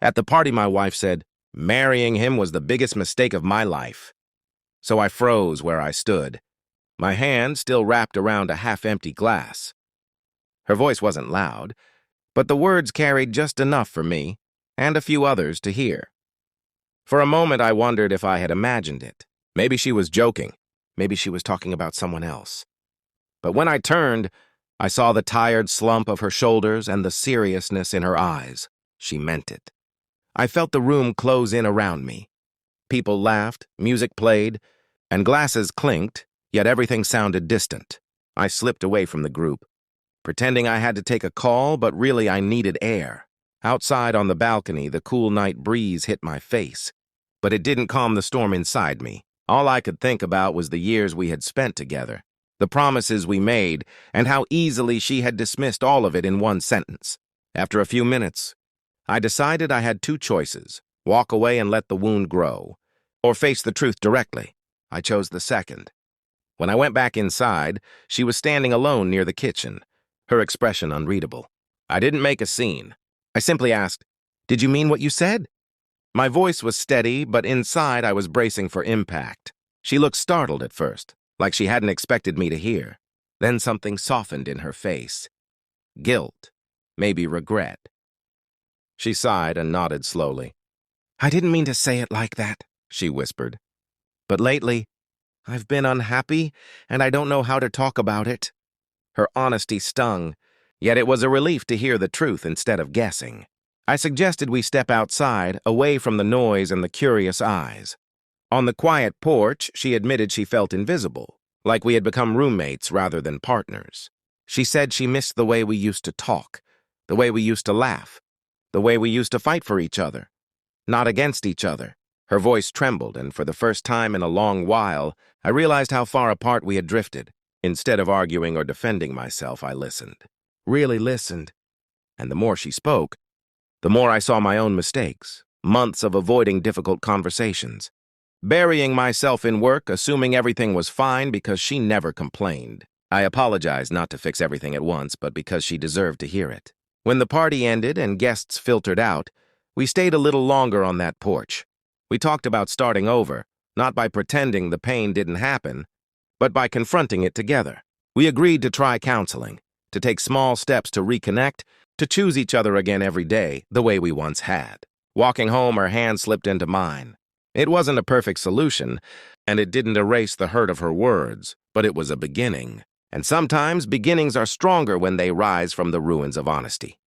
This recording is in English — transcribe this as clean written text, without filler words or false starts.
At the party, my wife said, marrying him was the biggest mistake of my life. So I froze where I stood, my hand still wrapped around a half-empty glass. Her voice wasn't loud, but the words carried just enough for me and a few others to hear. For a moment, I wondered if I had imagined it. Maybe she was joking. Maybe she was talking about someone else. But when I turned, I saw the tired slump of her shoulders and the seriousness in her eyes. She meant it. I felt the room close in around me. People laughed, music played, and glasses clinked, yet everything sounded distant. I slipped away from the group, pretending I had to take a call, but really I needed air. Outside on the balcony, the cool night breeze hit my face, but it didn't calm the storm inside me. All I could think about was the years we had spent together, the promises we made, and how easily she had dismissed all of it in one sentence. After a few minutes, I decided I had two choices: walk away and let the wound grow, or face the truth directly. I chose the second. When I went back inside, she was standing alone near the kitchen, her expression unreadable. I didn't make a scene. I simply asked, "Did you mean what you said?" My voice was steady, but inside I was bracing for impact. She looked startled at first, like she hadn't expected me to hear. Then something softened in her face. Guilt, maybe regret. She sighed and nodded slowly. "I didn't mean to say it like that," she whispered. "But lately, I've been unhappy, and I don't know how to talk about it." Her honesty stung, yet it was a relief to hear the truth instead of guessing. I suggested we step outside, away from the noise and the curious eyes. On the quiet porch, she admitted she felt invisible, like we had become roommates rather than partners. She said she missed the way we used to talk, the way we used to laugh, the way we used to fight for each other, not against each other. Her voice trembled, and for the first time in a long while, I realized how far apart we had drifted. Instead of arguing or defending myself, I listened. Really listened. And the more she spoke, the more I saw my own mistakes, months of avoiding difficult conversations, burying myself in work, assuming everything was fine because she never complained. I apologized not to fix everything at once, but because she deserved to hear it. When the party ended and guests filtered out, we stayed a little longer on that porch. We talked about starting over, not by pretending the pain didn't happen, but by confronting it together. We agreed to try counseling, to take small steps to reconnect, to choose each other again every day, the way we once had. Walking home, her hand slipped into mine. It wasn't a perfect solution, and it didn't erase the hurt of her words, but it was a beginning. And sometimes beginnings are stronger when they rise from the ruins of honesty.